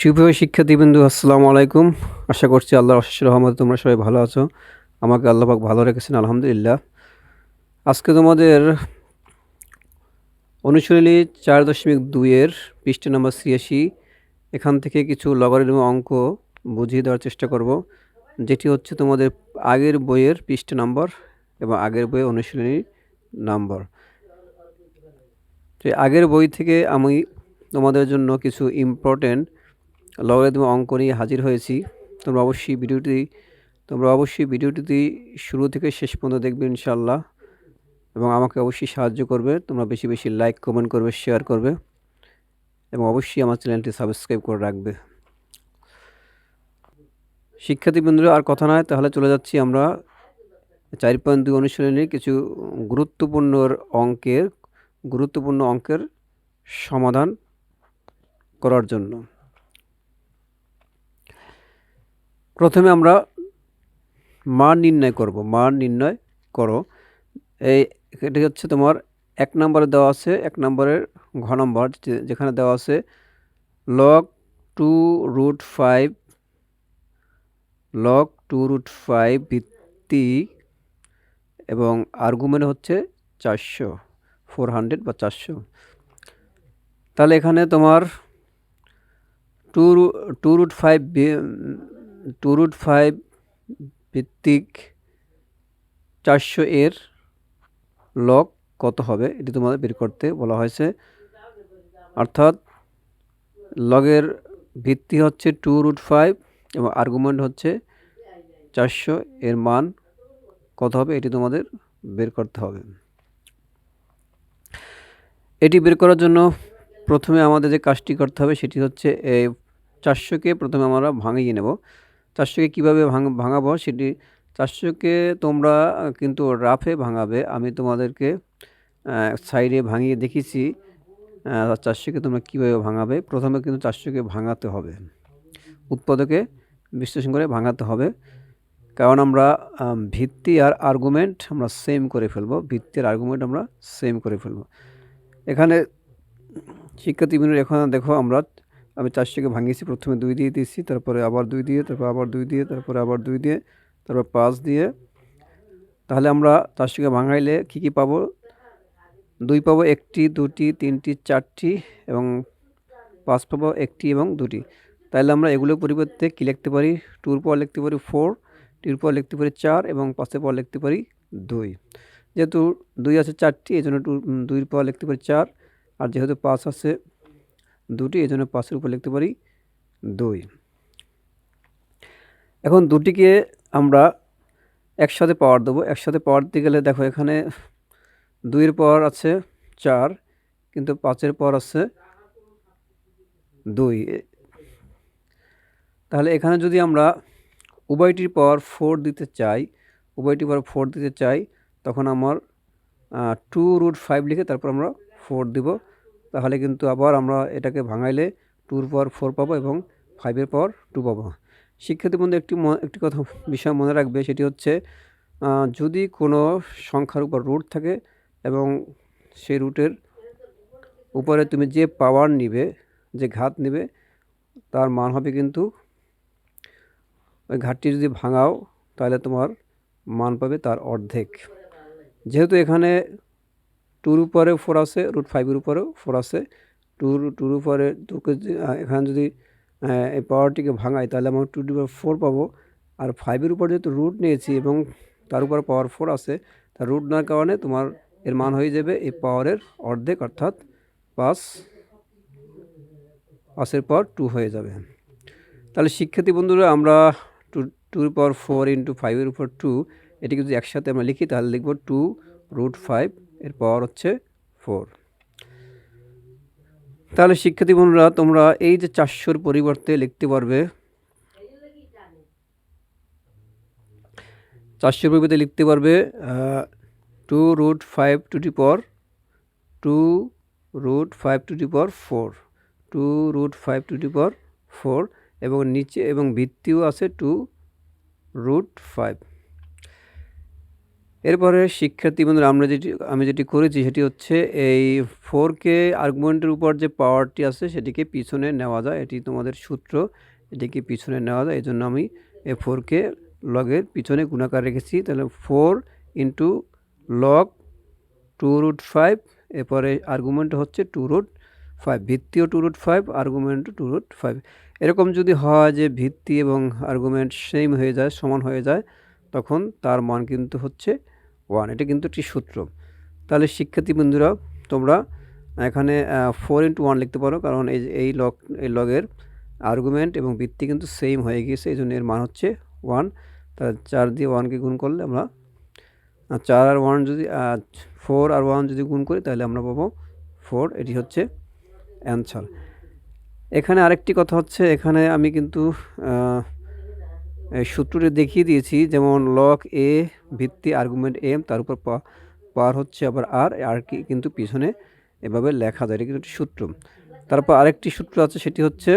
সুপ্রিয় শিক্ষার্থীবৃন্দ, আসসালামু আলাইকুম। আশা করছি আল্লাহর অশেষ রহমতে তোমরা সবাই ভালো আছো। আমাকে আল্লাহ পাক ভালো রেখেছেন, আলহামদুলিল্লাহ। আজকে তোমাদের অনুশীলনী 4.2-এর পৃষ্ঠা নম্বর 86 এখান থেকে কিছু লগারিদম অঙ্ক বুঝিয়ে দেওয়ার চেষ্টা করব, যেটি হচ্ছে তোমাদের আগের বইয়ের পৃষ্ঠা নম্বর এবং আগের বইয়ের অনুশীলনী নাম্বার। তো আগের বই থেকে আমি তোমাদের জন্য কিছু ইম্পর্টেন্ট লগারিদম অঙ্ক নিয়ে হাজির হয়েছি। তোমরা অবশ্যই ভিডিওটি শুরু থেকে শেষ পর্যন্ত দেখবে ইনশাআল্লাহ, এবং আমাকে অবশ্যই সাহায্য করবে। তোমরা বেশি বেশি লাইক, কমেন্ট করবে, শেয়ার করবে, এবং অবশ্যই আমার চ্যানেলটি সাবস্ক্রাইব করে রাখবে। শিক্ষার্থী বন্ধুরা, আর কথা নয়, তাহলে চলে যাচ্ছি আমরা 4.2 অনুশীলনীর কিছু গুরুত্বপূর্ণ অঙ্কের সমাধান করার জন্য। প্রথমে আমরা মান নির্ণয় করো। এটি হচ্ছে তোমার 1 নম্বরে দেওয়া আছে, 1 নম্বরের ঘ নম্বর, যেখানে দেওয়া আছে log 2√5 ভিত্তিক এবং আর্গুমেন্ট হচ্ছে 400 বা 400। তাহলে এখানে তোমার 2√5 ভিত্তিক 400 এর লগ কত হবে, এটি তোমাদের বের করতে বলা হয়েছে। অর্থাৎ লগের ভিত্তি হচ্ছে 2√5 এবং আর্গুমেন্ট হচ্ছে 400, এর মান কত হবে এটি তোমাদের বের করতে হবে। এটি বের করার জন্য প্রথমে আমাদের যে কাজটি করতে হবে সেটি হচ্ছে এই 400কে প্রথমে আমরা ভাঙিয়ে নেব। 400কে কীভাবে ভাঙাবো সেটি, 400কে তোমরা কিন্তু রাফে ভাঙাবে। আমি তোমাদেরকে সাইডে ভাঙিয়ে দেখিয়েছি 400কে তোমরা কীভাবে ভাঙাবে। প্রথমে কিন্তু 400কে ভাঙাতে হবে, উৎপাদকে বিশ্লেষণ করে ভাঙাতে হবে, কারণ আমরা ভিত্তি আর আর্গুমেন্ট আমরা সেম করে ফেলবো। এখানে শিক্ষার্থীবৃন্দ, এখানে দেখো আমি 400কে ভাঙিয়েছি। প্রথমে 2 দিয়ে দিয়েছি, তারপরে আবার 2 দিয়ে, তারপর আবার 2 দিয়ে, তারপরে আবার 2 দিয়ে, তারপর 5 দিয়ে। তাহলে আমরা 400কে ভাঙাইলে কী পাবো? 2 পাবো, 1টি, 2টি, 3টি, 4টি, এবং 5 পাবো 1টি এবং 2টি। তাহলে আমরা এগুলোর পরিবর্তে কী লিখতে পারি? 2-র পাওয়ার লিখতে পারি 4, 2-র পাওয়ার লিখতে পারি 4, এবং 5-এর পাওয়ার লিখতে পারি 2। যেহেতু 2 আছে 4টি, এই জন্য 2-র পাওয়ার লিখতে পারি 4, আর যেহেতু 5 আছে 2টি, এই জন্য 5-এর উপর লিখতে পারি 2। এখন 2টিকে আমরা একসাথে পাওয়ার দেবো। একসাথে পাওয়ার দিতে গেলে দেখো, এখানে 2-এর পাওয়ার আছে 4, কিন্তু 5-এর পাওয়ার আছে 2। তাহলে এখানে যদি আমরা উভয়টির পাওয়ার 4 দিতে চাই, তখন আমার 2√5 লিখে তারপর আমরা 4 দিব। তাহলে কিন্তু আবার আমরা এটাকে ভাঙাইলে 2-র পাওয়ার 4 পাবো এবং 5-এর পাওয়ার 2 পাবো। শিক্ষার্থী বন্ধু, একটি বিষয় মনে রাখবে, সেটি হচ্ছে যদি কোনো সংখ্যার উপর রুট থাকে এবং সেই রুটের উপরে তুমি যে পাওয়ার নিবে, যে ঘাত নিবে, তার মান হবে কিন্তু ওই ঘাটটি যদি ভাঙাও তাহলে তোমার মান পাবে তার অর্ধেক। যেহেতু এখানে 2-র উপরে 4 আছে, √5-এর উপরেও 4 আছে, 2-র উপরে 2কে এখানে যদি এই পাওয়ারটিকে ভাঙাই তাহলে আমরা 2^4 পাবো। আর 5-এর উপর যেহেতু রুট নিয়েছি এবং তার উপর পাওয়ার 4 আছে, তার রুট নেওয়ার কারণে তোমার এর মান হয়ে যাবে এই পাওয়ারের অর্ধেক, অর্থাৎ 5-এর পাওয়ার 2 হয়ে যাবে। তাহলে শিক্ষার্থী বন্ধুরা, আমরা 2-র পাওয়ার 4 × 5-এর উপর 2, এটিকে যদি একসাথে আমরা লিখি তাহলে লিখব 2√5, এর পাওয়ার হচ্ছে 4। তাহলে শিক্ষার্থী বন্ধুরা, তোমরা এই যে 400-র পরিবর্তে লিখতে পারবে 2√5 to the power 4, 2√5 to the পাওয়ার 4, এবং নিচে এবং ভিত্তিও আছে 2√5। এরপরে শিক্ষার্থী বন্ধুরা আমি যেটি করেছি সেটি হচ্ছে এই 4কে আর্গুমেন্টের উপর যে পাওয়ারটি আছে সেটিকে পিছনে নেওয়া যায়, এটি তোমাদের সূত্র, এটিকে পিছনে নেওয়া যায়। এই জন্য আমি এই 4কে লগের পিছনে গুণাকার রেখেছি। তাহলে 4 ইন্টু লগ 2√5, এরপরে আর্গুমেন্ট হচ্ছে 2√5, ভিত্তিও 2√5, আর্গুমেন্টও 2√5। এরকম যদি হয় যে ভিত্তি এবং আর্গুমেন্ট সেম হয়ে যায়, সমান হয়ে যায়, তখন তার মান কিন্তু হচ্ছে 1। এটা কিন্তু একটি সূত্র। তাহলে শিক্ষার্থী বন্ধুরা তোমরা এখানে 4 ইন্টু 1 লিখতে পারো, কারণ এই লগের আর্গুমেন্ট এবং ভিত্তি কিন্তু সেম হয়ে গিয়েছে, এই জন্য এর মান হচ্ছে 1। তাহলে 4 দিয়ে 1কে গুণ করলে আমরা 4 আর 1 যদি 4 আর 1 যদি গুণ করি তাহলে আমরা পাবো 4। এটি হচ্ছে অ্যান্সার। এখানে আরেকটি কথা হচ্ছে, এখানে আমি কিন্তু সূত্রটি দেখিয়ে দিয়েছি, যেমন লগ এ ভিত্তি আর্গুমেন্ট এম, তার উপর পাওয়ার হচ্ছে আবার আর কি কিন্তু পিছনে এভাবে লেখা যায়, এটা কিন্তু একটি সূত্র। তারপর আরেকটি সূত্র আছে, সেটি হচ্ছে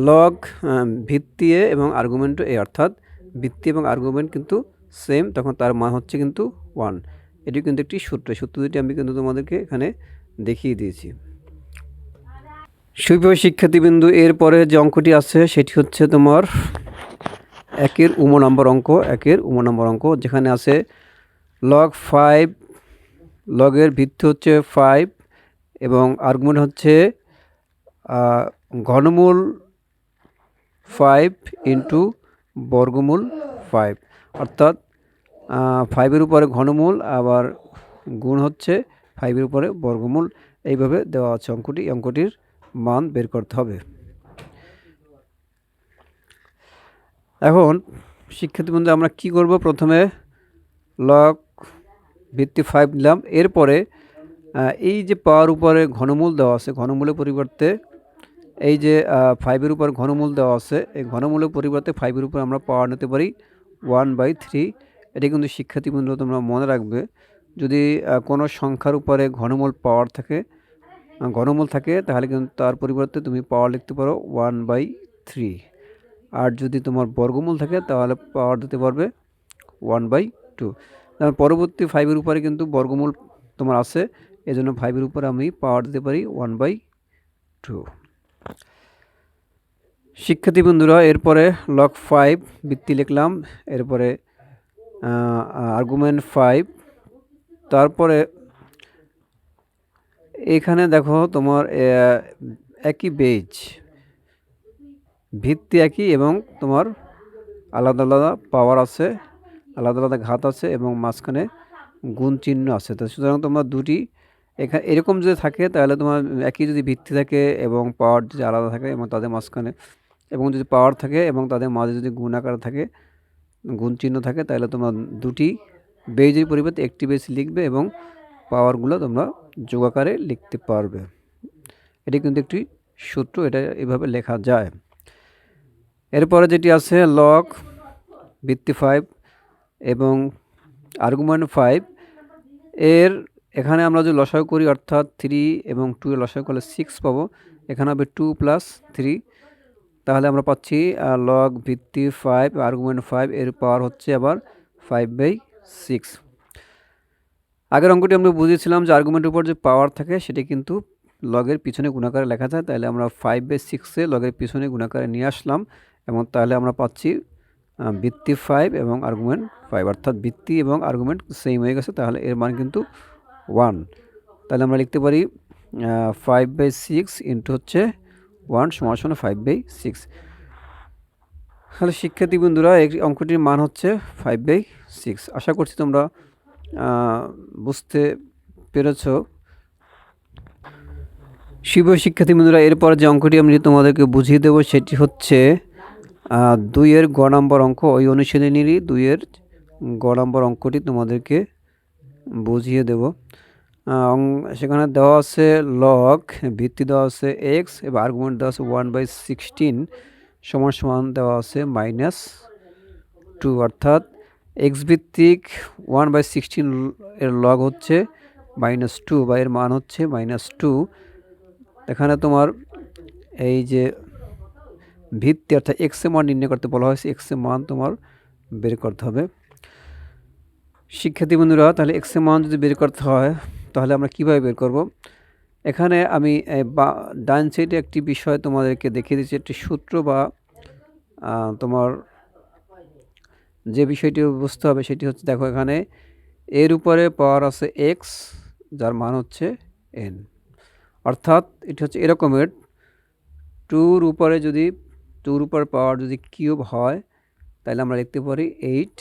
লগ ভিত্তি এ এবং আর্গুমেন্ট এ, অর্থাৎ ভিত্তি এবং আর্গুমেন্ট কিন্তু সেম, তখন তার মান হচ্ছে কিন্তু 1। এটি কিন্তু একটি সূত্র দুটি আমি কিন্তু তোমাদেরকে এখানে দেখিয়ে দিয়েছি। সুপ্রিয় শিক্ষার্থীবৃন্দু, এরপরে যে অঙ্কটি আছে সেটি হচ্ছে তোমার 1-এর উম নম্বর অঙ্ক, যেখানে আছে লগ 5, লগের ভিত্তি হচ্ছে 5 এবং আর্গুমেন্ট হচ্ছে ঘনমূল 5 ইন্টু বর্গমূল 5, অর্থাৎ 5-এর উপরে ঘনমূল আবার গুণ হচ্ছে 5-এর উপরে বর্গমূল, এইভাবে দেওয়া আছে অঙ্কটির মান বের করতে হবে। এখন শিক্ষার্থী বন্ধু আমরা কি করব, প্রথমে লগ ভিত্তি 5 নিলাম, এরপরে এই যে পাওয়ার উপরে ঘনমূল দেওয়া আছে, ঘনমূলের পরিবর্তে এই যে 5-এর উপর ঘনমূল দেওয়া আছে, এই ঘনমূলের পরিবর্তে 5-এর উপর আমরা পাওয়ার নিতে পারি 1/3। এটা কিন্তু শিক্ষার্থী বন্ধু তোমরা মনে রাখবে, যদি কোনো সংখ্যার উপরে ঘনমূল থাকে তাহলে কিন্তু তার পরিবর্তে তুমি পাওয়ার লিখতে পারো 1/3, আর যদি তোমার বর্গমূল থাকে তাহলে পাওয়ার দিতে পারবে 1/2। তার পরবর্তী 5-এর উপরে কিন্তু বর্গমূল তোমার আছে, এই জন্য 5-এর উপরে আমি পাওয়ার দিতে পারি 1/2। শিক্ষার্থী বন্ধুরা এরপরে লগ 5 ভিত্তি লিখলাম, এরপরে আর্গুমেন্ট 5, তারপরে এখানে দেখো তোমার একই বেজ, ভিত্তি একই এবং তোমার আলাদা আলাদা পাওয়ার আছে, আলাদা আলাদা ঘাত আছে এবং মাঝখানে গুণ চিহ্ন আছে। তো সুতরাং তোমার দুটি এখানে এরকম যদি থাকে তাহলে তোমার একই যদি ভিত্তি থাকে এবং পাওয়ার যদি আলাদা থাকে এবং তাদের মাঝখানে এবং যদি পাওয়ার থাকে এবং তাদের মাঝে যদি গুণ আকার থাকে, গুণ চিহ্ন থাকে, তাহলে তোমার দুটি বেজের পরিবর্তে একটি বেজ লিখবে এবং পাওয়ারগুলো তোমরা যোগ আকারে লিখতে পারবে। এটি কিন্তু একটি সূত্র, এটা এভাবে লেখা যায়। এরপরে যেটি আছে লগ ভিত্তি 5 এবং আর্গুমেন্ট 5, এখানে আমরা যদি লসাগু করি, অর্থাৎ 3 এবং 2 এর লসাগু করলে 6 পাবো, এখানে হবে 2 + 3, তাহলে আমরা পাচ্ছি লগ ভিত্তি 5 আর্গুমেন্ট 5 এর পাওয়ার হচ্ছে আবার 5/6। আগের অঙ্কটি আমরা বুঝিয়েছিলাম যে আর্গুমেন্টের উপর যে পাওয়ার থাকে সেটি কিন্তু লগের পিছনে গুণাকারে লেখা যায়, তাহলে আমরা 5/6 লগের পিছনে গুণাকারে নিয়ে আসলাম এবং তাহলে আমরা পাচ্ছি ভিত্তি 5 এবং আর্গুমেন্ট 5, অর্থাৎ ভিত্তি এবং আর্গুমেন্ট সেম হয়ে গেছে, তাহলে এর মান কিন্তু 1। তাহলে আমরা লিখতে পারি 5/6 ইন্টু হচ্ছে 1 = 5/6। তাহলে শিক্ষার্থী বন্ধুরা এই অঙ্কটির মান হচ্ছে 5/6। আশা করছি তোমরা বুঝতে পেরেছ। শিক্ষার্থী বন্ধুরা এরপর যে অঙ্কটি আমি তোমাদেরকে বুঝিয়ে দেবো সেটি হচ্ছে 2-এর গ নম্বর অঙ্ক। ওই অনুশীলনীরই 2-এর গ নম্বর অঙ্কটি তোমাদেরকে বুঝিয়ে দেব। সেখানে দেওয়া আছে লগ ভিত্তি দেওয়া আছে x এবং আর্গুমেন্ট দেওয়া আছে 1/16 সমান দেওয়া আছে -2, অর্থাৎ x ভিত্তিক 1/16 এর লগ হচ্ছে -2 বা এর মান হচ্ছে -2। এখানে তোমার এই যে ভিত্তি অর্থাৎ x এর মান নির্ণয় করতে বলা হয়েছে, x এর মান তোমার বের করতে হবে। শিক্ষার্থী বন্ধুরা, তাহলে এক্স এর মান যদি বের করতে হয় তাহলে আমরা কিভাবে বের করব? এখানে আমি ডান সাইডে একটি বিষয় তোমাদেরকে দেখিয়ে দিচ্ছি, একটি সূত্র বা তোমার যে বিষয়টি বুঝতে হবে সেটি হচ্ছে, দেখো এখানে এর উপরে পাওয়ার আছে এক্স, যার মান হচ্ছে এন। অর্থাৎ এটি হচ্ছে এরকমের, টুর উপরে পাওয়ার যদি কিউব হয় তাহলে আমরা লিখতে পারি 8,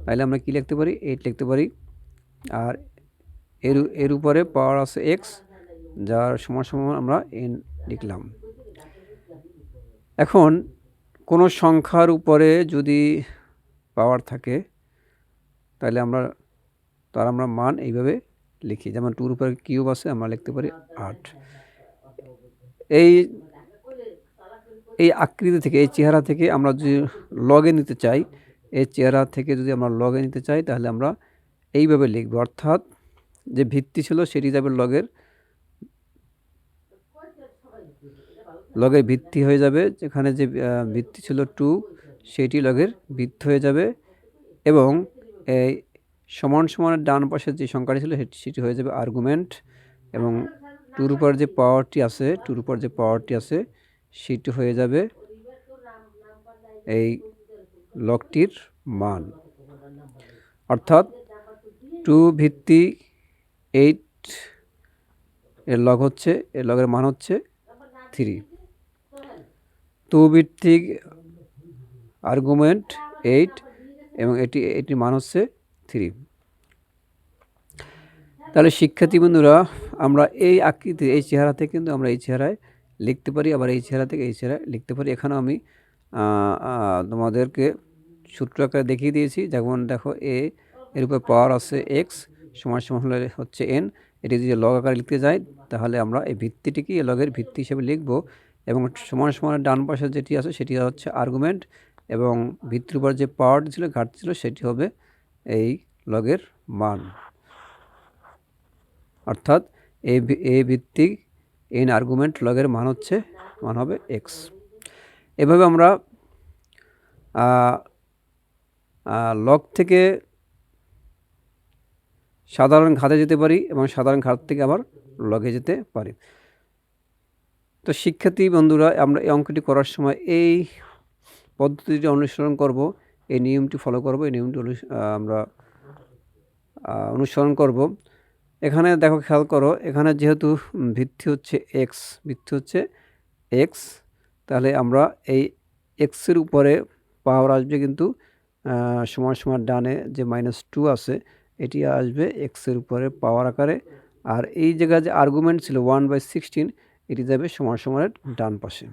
তাহলে আমরা কি লিখতে পারি 8 লিখতে পারি। আর এর উপরে পাওয়ার আছে এক্স, যার সমান সমান আমরা এন লিখলাম। এখন কোনো সংখ্যার উপরে যদি পাওয়ার থাকে তাহলে তার আমরা মান এইভাবে লিখি, যেমন টুর উপরে কিউব আছে, আমরা লিখতে পারি 8। এই আকৃতি থেকে, এই চেহারা থেকে আমরা যদি লগে নিতে চাই, এই চেহারা থেকে যদি আমরা লগে নিতে চাই তাহলে আমরা এইভাবে লিখব। অর্থাৎ যে ভিত্তি ছিল সেটি যাবে লগের ভিত্তি হয়ে যাবে, যেখানে যে ভিত্তি ছিল 2 সেটি লগের ভিত্তি হয়ে যাবে, এবং এই সমান সমানের ডান পাশের যে সংখ্যাটি ছিল সেটি হয়ে যাবে আর্গুমেন্ট, এবং টুর উপর যে পাওয়ারটি আছে সেটি হয়ে যাবে এই লগটির মান। অর্থাৎ 2 ভিত্তি 8 এর লগের মান হচ্ছে 3। 2 ভিত্তিক আর্গুমেন্ট 8 এবং এটির মান হচ্ছে 3। তাহলে শিক্ষার্থী বন্ধুরা, আমরা এই আকৃতি, এই চেহারা থেকে কিন্তু আমরা এই চেহারায় লিখতে পারি, আবার এই চেহারা থেকে এই চেহারায় লিখতে পারি। এখানে আমি তোমাদেরকে সূত্র আকারে দেখিয়ে দিয়েছি। যেমন দেখো, এর উপর পাওয়ার আছে এক্স, সমান সমান হলে হচ্ছে এন। এটি যদি লগ আকারে লিখতে যাই তাহলে আমরা এই ভিত্তিটিকে এই লগের ভিত্তি হিসেবে লিখব, এবং সমান সমানের ডান পাশে যেটি আছে সেটি হচ্ছে আর্গুমেন্ট, এবং ভিত্তির উপর যে পাওয়ারটি ছিল, ঘাটতি ছিল, সেটি হবে এই লগের মান। অর্থাৎ এ ভিত্তিক এন আর্গুমেন্ট লগের মান হবে এক্স। এভাবে আমরা লগ থেকে সাধারণ ঘাতে যেতে পারি, এবং সাধারণ ঘাত থেকে আবার লগে যেতে পারি। তো শিক্ষার্থী বন্ধুরা, আমরা এই অঙ্কটি করার সময় এই পদ্ধতিটি অনুসরণ করব, এই নিয়মটি ফলো করব, এই নিয়মটি আমরা অনুসরণ করব। এখানে দেখো, খেয়াল করো, এখানে যেহেতু ভিত্তি হচ্ছে এক্স, তাহলে আমরা এই এক্সের উপরে পাওয়ার আসবে কিন্তু সমান সমান ডানে যে -2 আছে এটি আসবে এক্সের উপরে পাওয়ার আকারে, আর এই জায়গায় যে আর্গুমেন্ট ছিল 1/16 এটি যাবে সমান সমানের ডান পাশে।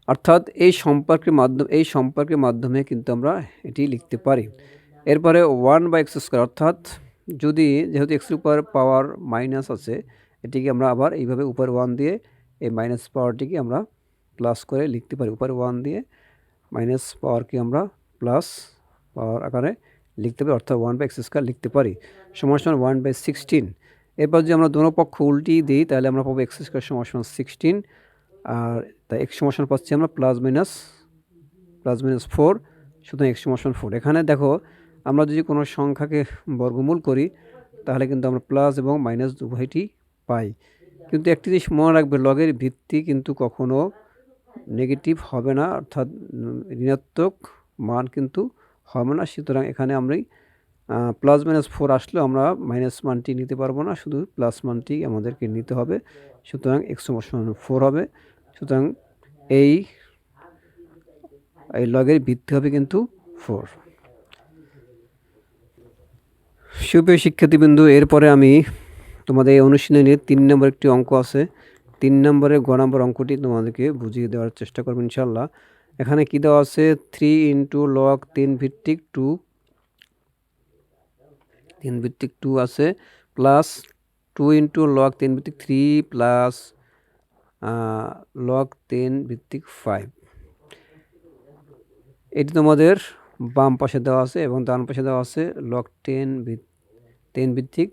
অর্থাৎ এই সম্পর্কের মাধ্যমে কিন্তু আমরা এটি লিখতে পারি। এরপরে 1/x², অর্থাৎ যেহেতু এক্সের উপর পাওয়ার মাইনাস আছে, এটিকে আমরা আবার এইভাবে উপরে 1 দিয়ে এই মাইনাস পাওয়ারটিকে আমরা প্লাস করে লিখতে পারি। উপরে 1 দিয়ে মাইনাস পাওয়ারকে আমরা প্লাস পাওয়ার আকারে লিখতে পারি, অর্থাৎ 1/x² লিখতে পারি, সমান সমান 1/16। এরপর যদি আমরা দোনো পক্ষ উল্টিয়ে দিই তাহলে আমরা পাবো x² সমান 16, আর তাই x সমান পাচ্ছি আমরা প্লাস মাইনাস 4, সুতরাং x সমান 4। এখানে দেখো, আমরা যদি কোনো সংখ্যাকে বর্গমূল করি তাহলে কিন্তু আমরা প্লাস এবং মাইনাস উভয়টি পাই। কিন্তু একটি জিনিস মনে রাখবে, লগের ভিত্তি কিন্তু কখনো নেগেটিভ হবে না, অর্থাৎ ঋণাত্মক মান কিন্তু হবে না। সুতরাং এখানে আমরা প্লাস -4 আসলেও আমরা মাইনাস মানটি নিতে পারবো না, শুধু প্লাস মানটি আমাদেরকে নিতে হবে। সুতরাং x সমান 4 হবে। সুতরাং এই লগের ভিত্তি হবে কিন্তু 4। সুপ্রিয় শিক্ষার্থীবৃন্দ, এরপরে আমি তোমাদের এই অনুশীলনের 3 নম্বর একটি অঙ্ক আছে, 3 নম্বরের গ নম্বর অঙ্কটি তোমাদেরকে বুঝিয়ে দেওয়ার চেষ্টা করব ইনশাল্লাহ। এখানে কি দেওয়া আছে, 3 × log 3 ভিত্তিক 2 আছে, প্লাস 2 × log 3 ভিত্তিক 3 প্লাস log 10 ভিত্তিক 5। এটি তোমাদের বাম পাশে দেওয়া আছে, এবং ডান পাশে দেওয়া আছে log 10 ভিত্তিক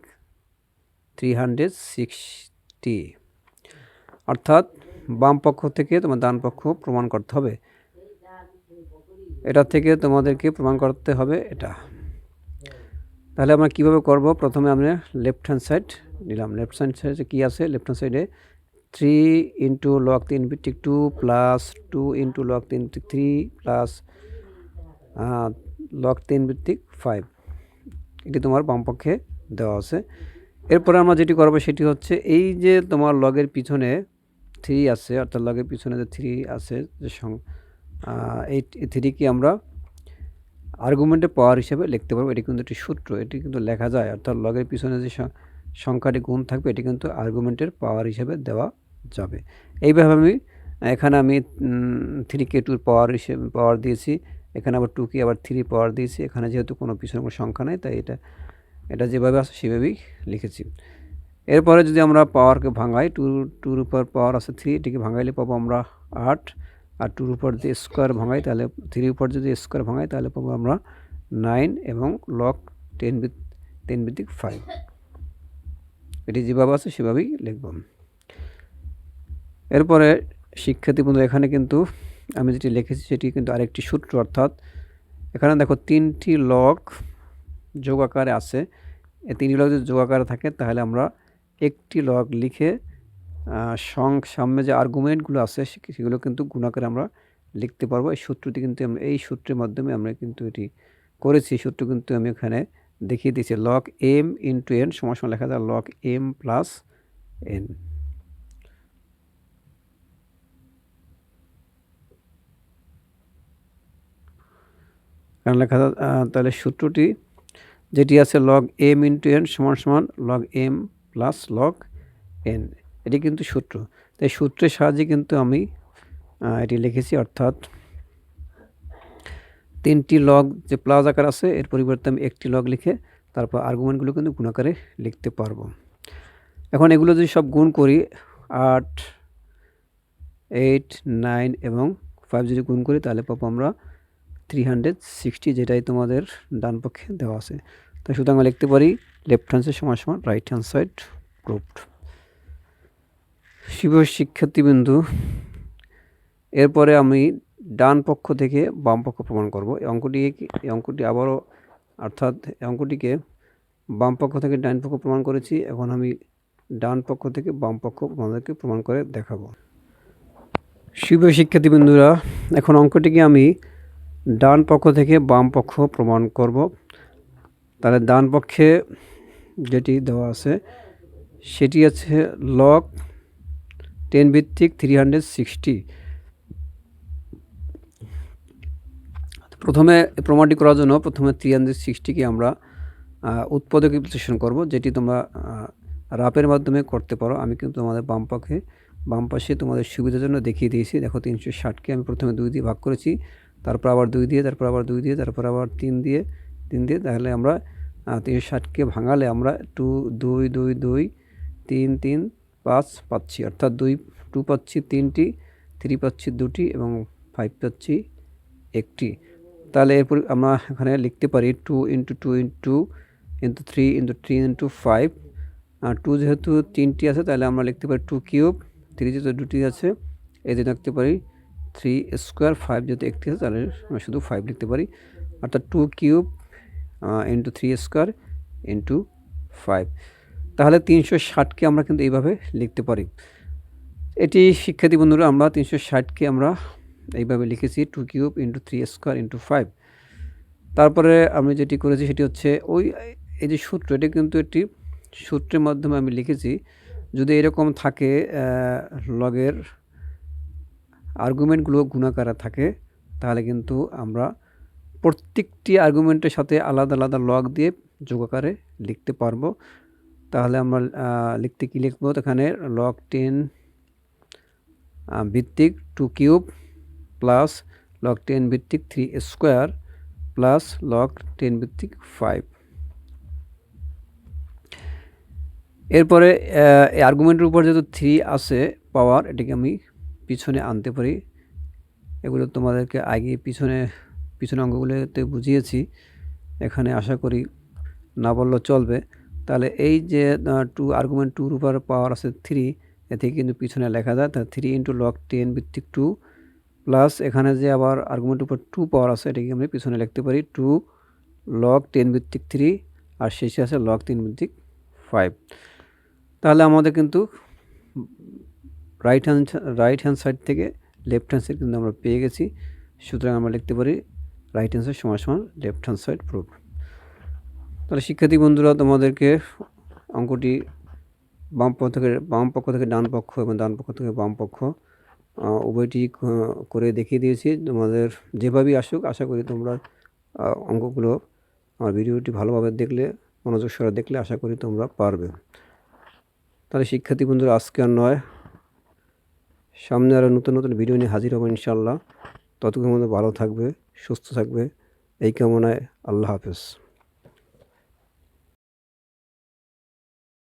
360। অর্থাৎ বাম পক্ষ থেকে তোমার ডান পক্ষ প্রমাণ করতে হবে। এটা থেকে তোমাদেরকে প্রমাণ করতে হবে এটা। তাহলে আমরা কীভাবে করব, প্রথমে আমরা লেফট হ্যান্ড সাইড নিলাম। লেফট হ্যান্ড সাইডে কী আছে, লেফট হ্যান্ড সাইডে 3 ইন্টু লগ 3 ভিত্তিক 2 প্লাস 2 ইন্টু লগ 3 ভিত্তিক 3 প্লাস লগ 3 ভিত্তিক 5, এটি তোমার বাম পক্ষে দেওয়া আছে। এরপরে আমরা যেটি করবো সেটি হচ্ছে এই যে তোমার লগের পিছনে 3 আছে, অর্থাৎ লগের পিছনে যে 3 আছে, যে এই 3কে আমরা আর্গুমেন্টে পাওয়ার হিসেবে লিখতে পারবো। এটি কিন্তু একটি সূত্র, এটি কিন্তু লেখা যায়, অর্থাৎ লগের পিছনে যে সংখ্যাটি গুণ থাকবে এটি কিন্তু আর্গুমেন্টের পাওয়ার হিসেবে দেওয়া যাবে। এইভাবে এখানে আমি 3কে 2 পাওয়ার দিয়েছি, এখানে আবার 2কে আবার 3 পাওয়ার দিয়েছি। এখানে যেহেতু কোনো পিছনে কোনো সংখ্যা নেই, তাই এটা যেভাবে আছে সেভাবেই লিখেছি। এরপরে যদি আমরা পাওয়ারকে ভাঙাই, 2-2-র উপর পাওয়ার আছে 3, এটিকে ভাঙাইলে পাবো আমরা 8, আর 2-র উপর যদি স্কোয়ার ভাঙাই তাহলে 3-র উপর যদি স্কোয়ার ভাঙাই তাহলে পাবো আমরা 9 এবং লগ 10 ভিত্তিক 5। এটি যেভাবে আছে সেভাবেই লিখব। এরপরে শিক্ষার্থী বন্ধু, এখানে কিন্তু আমি যেটি লিখেছি সেটি কিন্তু আরেকটি সূত্র, অর্থাৎ এখানে দেখো 3টি লগ যোগ আকারে আছে। এই 3টি লগ যদি যোগ আকারে থাকে তাহলে আমরা একটি লগ লিখে সামনে যে আর্গুমেন্টগুলো আছে সেগুলো কিন্তু গুণ আকারে আমরা লিখতে পারবো। এই সূত্রটি কিন্তু এই সূত্রের মাধ্যমে আমরা কিন্তু এটি করেছি। সূত্র কিন্তু আমি এখানে দেখিয়ে দিয়েছি। লগ m ইন্টু n সমান লেখা যায় লগ m প্লাস n। কারণ লেখা তাহলে সূত্রটি যেটি আছে লগ m ইন্টু n সমান log m plus log n, এটি কিন্তু সূত্র। তাই সূত্রের সাহায্যে কিন্তু আমি এটি লিখেছি, অর্থাৎ 3টি লগ যে প্লাস আকার আছে এর পরিবর্তে আমি একটি লগ লিখে তারপর আর্গুমেন্টগুলো কিন্তু গুণ আকারে লিখতে পারবো। এখন এগুলো যদি সব গুণ করি, 8, 8, 9 এবং 5 যদি গুণ করি তাহলে পাবো আমরা 360, যেটাই তোমাদের ডান পক্ষে দেওয়া আছে। তাই সুতরাং আমরা লিখতে পারি লেফট হ্যান্ড সাইড সমান রাইট হ্যান্ড সাইড প্রুভড। শিক্ষার্থীবৃন্দু, এরপরে আমি ডান পক্ষ থেকে বাম পক্ষ প্রমাণ করব। এই অঙ্কটি আবারও, অর্থাৎ অঙ্কটিকে বাম পক্ষ থেকে ডান পক্ষ প্রমাণ করেছি। এখন আমি ডান পক্ষ থেকে বাম পক্ষ আমাদেরকে প্রমাণ করে দেখাবো। শিক্ষার্থীবৃন্দুরা, এখন অঙ্কটিকে আমি ডান পক্ষ থেকে বাম পক্ষ প্রমাণ করব। তাহলে ডান পক্ষে যেটি দেওয়া আছে সেটি আছে লগ 10 ভিত্তিক 360। প্রথমে প্রমাণটি করার জন্য প্রথমে 360কে আমরা উৎপাদকে বিশ্লেষণ করব, যেটি তোমরা রাপের মাধ্যমে করতে পারো। আমি কিন্তু তোমাদের বাম পাশে তোমাদের সুবিধার জন্য দেখিয়ে দিয়েছি। দেখো 360কে আমি প্রথমে 2 দিয়ে ভাগ করেছি, তারপর আবার 2 দিয়ে, তারপর আবার 2 দিয়ে, তারপর আবার 3 দিয়ে, তাহলে আমরা 360কে ভাঙালে আমরা 2, 2, 2, 2, 3, 3, 5 পাচ্ছি, অর্থাৎ 2 পাচ্ছি 3টি, 3 পাচ্ছি 2টি এবং 5 পাচ্ছি 1টি। তাহলে এরপর আমরা এখানে লিখতে পারি 2 ইন্টু 2 ইন্টু 3 ইন্টু 3 ইন্টু 5। 2 যেহেতু 3টি আছে তাহলে আমরা লিখতে পারি 2 কিউব, 3 যেহেতু 2টি আছে এই জন্য লিখতে পারি 3 স্কোয়ার, 5 যেহেতু 1টি আছে তাহলে আমরা শুধু 5 লিখতে পারি, অর্থাৎ 2 কিউব ইন্টু 3 স্কোয়ার ইন্টু 5। তাহলে 360কে আমরা কিন্তু এইভাবে লিখতে পারি। এটি শিক্ষার্থী বন্ধুরা আমরা 360কে আমরা এইভাবে লিখেছি 2 কিউব ইন্টু 3 স্কোয়ার ইন্টু 5। তারপরে আমি যেটি করেছি সেটি হচ্ছে এই যে সূত্র, এটি কিন্তু একটি সূত্রের মাধ্যমে আমি লিখেছি। যদি এরকম থাকে লগের আর্গুমেন্টগুলো গুণাকারে থাকে তাহলে কিন্তু আমরা প্রত্যেকটি আর্গুমেন্টের সাথে আলাদা আলাদা লগ দিয়ে যোগ আকারে লিখতে পারবো। তাহলে আমরা লিখতে কি লিখবো, এখানে লগ 10 ভিত্তিক 2 কিউব প্লাস লগ 10 ভিত্তিক 3 স্কোয়ার প্লাস লগ 10 ভিত্তিক 5। এরপরে এই আর্গুমেন্টের উপর যেহেতু 3 আছে পাওয়ার, এটিকে আমি পিছনে আনতে পারি। এগুলো তোমাদেরকে আগে পিছনে অঙ্কগুলোতে বুঝিয়েছি, এখানে আশা করি না বললেও চলবে। তাহলে এই যে 2 আর্গুমেন্ট 2-র উপর পাওয়ার আছে 3, এ থেকে কিন্তু পিছনে লেখা যায়। তাহলে 3 ইন্টু লগ 10 ভিত্তিক 2 প্লাস এখানে যে আবার আর্গুমেন্টের উপর 2 পাওয়ার আছে, এটাকে আমরা পিছনে লিখতে পারি 2 log 10 ভিত্তিক 3 আর শেষে আছে log 3 ভিত্তিক 5। তাহলে আমাদের কিন্তু রাইট হ্যান্ড সাইড থেকে লেফট হ্যান্ড সাইড কিন্তু আমরা পেয়ে গেছি। সুতরাং আমরা লিখতে পারি রাইট হ্যান্ড সাইড সমান লেফট হ্যান্ড সাইড প্রুফ। তাহলে শিক্ষার্থী বন্ধুরা, তোমাদেরকে অঙ্কটি বাম পক্ষ থেকে ডান পক্ষ এবং ডান পক্ষ থেকে বাম পক্ষ উভয়টি করে দেখিয়ে দিয়েছি। তোমাদের যেভাবেই আসুক, আশা করি তোমরা অঙ্কগুলো আমার ভিডিওটি ভালোভাবে দেখলে, মনোযোগ সহকারে দেখলে আশা করি তোমরা পারবে। তাহলে শিক্ষার্থী বন্ধুরা, আজকে আর নয়, সামনে আরও নতুন নতুন ভিডিও নিয়ে হাজির হবো ইনশাআল্লাহ। ততক্ষণ মধ্যে ভালো থাকবে, সুস্থ থাকবে, এই কামনায় আল্লাহ হাফেজ।